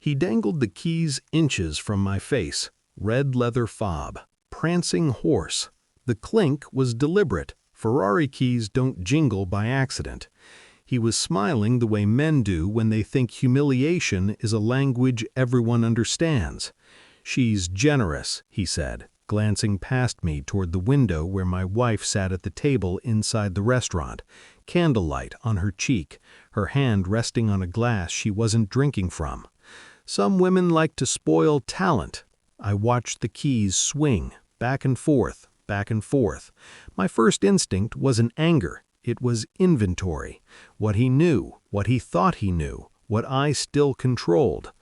He dangled the keys inches from my face, red leather fob, prancing horse. The clink was deliberate. Ferrari keys don't jingle by accident. He was smiling the way men do when they think humiliation is a language everyone understands. "She's generous," he said, glancing past me toward the window where my wife sat at the table inside the restaurant, candlelight on her cheek, her hand resting on a glass she wasn't drinking from. "Some women like to spoil talent." I watched the keys swing, back and forth, back and forth. My first instinct wasn't anger. It was inventory. What he knew, what he thought he knew, what I still controlled.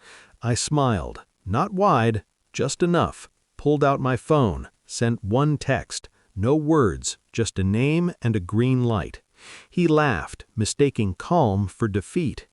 I smiled, not wide, just enough, pulled out my phone, sent one text, no words, just a name and a green light. He laughed, mistaking calm for defeat.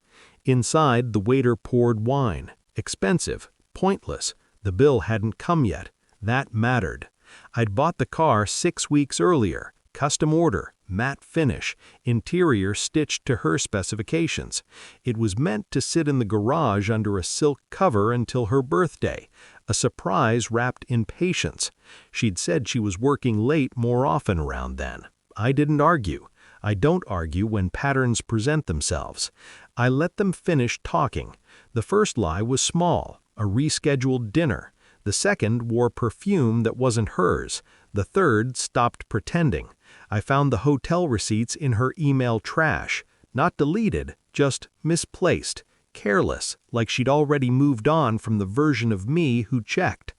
Inside, the waiter poured wine. Expensive, pointless. The bill hadn't come yet. That mattered. I'd bought the car 6 weeks earlier. Custom order, matte finish, interior stitched to her specifications. It was meant to sit in the garage under a silk cover until her birthday, a surprise wrapped in patience. She'd said she was working late more often around then. I didn't argue. I don't argue when patterns present themselves. I let them finish talking. The first lie was small, a rescheduled dinner. The second wore perfume that wasn't hers. The third stopped pretending. I found the hotel receipts in her email trash. Not deleted, just misplaced. Careless, like she'd already moved on from the version of me who checked.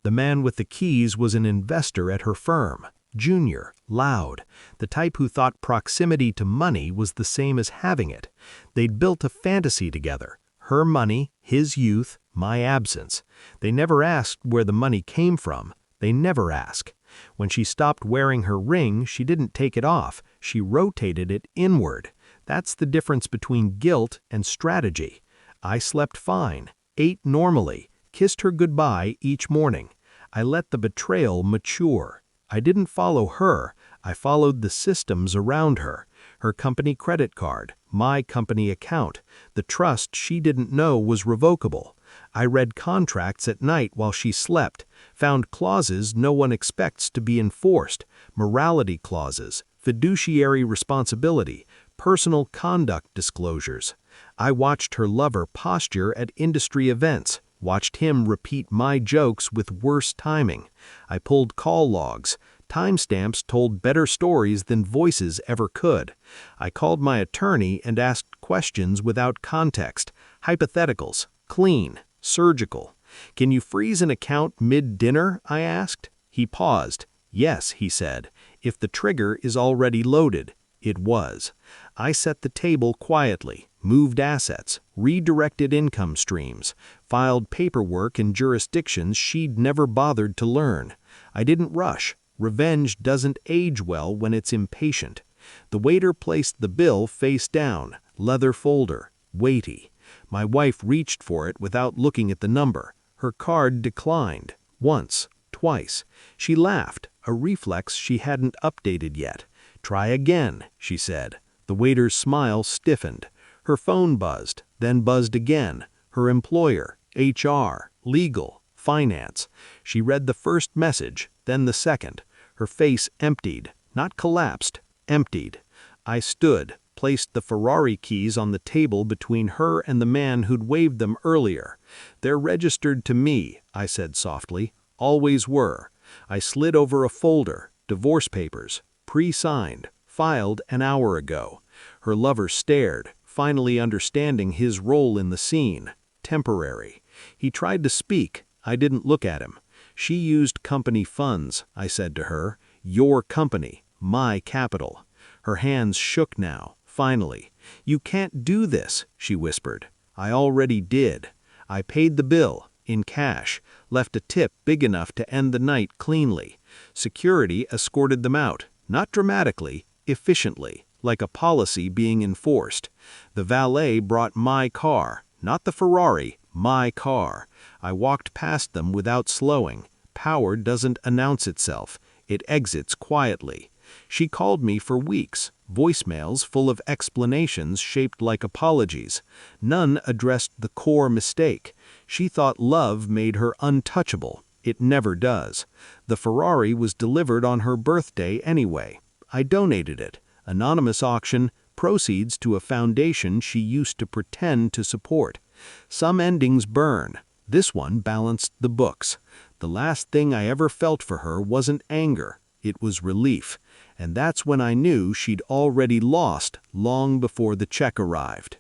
The man with the keys was an investor at her firm. Junior, loud, the type who thought proximity to money was the same as having it. They'd built a fantasy together. Her money, his youth, my absence. They never asked where the money came from. They never ask. When she stopped wearing her ring, she didn't take it off. She rotated it inward. That's the difference between guilt and strategy. I slept fine, ate normally, kissed her goodbye each morning. I let the betrayal mature. I didn't follow her. I followed the systems around her. Her company credit card, my company account, the trust she didn't know was revocable. I read contracts at night while she slept, found clauses no one expects to be enforced, morality clauses, fiduciary responsibility, personal conduct disclosures. I watched her lover posture at industry events, watched him repeat my jokes with worse timing. I pulled call logs. Timestamps told better stories than voices ever could. I called my attorney and asked questions without context, hypotheticals, clean, surgical. "Can you freeze an account mid-dinner?" I asked. He paused. "Yes," he said, "if the trigger is already loaded." It was. I set the table quietly, moved assets, redirected income streams, filed paperwork in jurisdictions she'd never bothered to learn. I didn't rush. Revenge doesn't age well when it's impatient. The waiter placed the bill face down, leather folder, weighty. My wife reached for it without looking at the number. Her card declined. Once, twice. She laughed, a reflex she hadn't updated yet. "Try again," she said. The waiter's smile stiffened. Her phone buzzed, then buzzed again. Her employer, HR, legal, finance. She read the first message, then the second. Her face emptied, not collapsed, emptied. I stood, placed the Ferrari keys on the table between her and the man who'd waved them earlier. "They're registered to me," I said softly. "Always were." I slid over a folder, divorce papers, pre-signed, filed an hour ago. Her lover stared, finally understanding his role in the scene. Temporary. He tried to speak. I didn't look at him. "She used company funds," I said to her. "Your company, my capital." Her hands shook now, finally. "You can't do this," she whispered. "I already did. I paid the bill, in cash, left a tip big enough to end the night cleanly. Security escorted them out, not dramatically, efficiently, like a policy being enforced. The valet brought my car, not the Ferrari, my car. I walked past them without slowing. Power doesn't announce itself. It exits quietly. She called me for weeks, voicemails full of explanations shaped like apologies. None addressed the core mistake. She thought love made her untouchable. It never does. The Ferrari was delivered on her birthday anyway. I donated it. Anonymous auction, proceeds to a foundation she used to pretend to support. Some endings burn. This one balanced the books. The last thing I ever felt for her wasn't anger. It was relief. And that's when I knew she'd already lost long before the check arrived.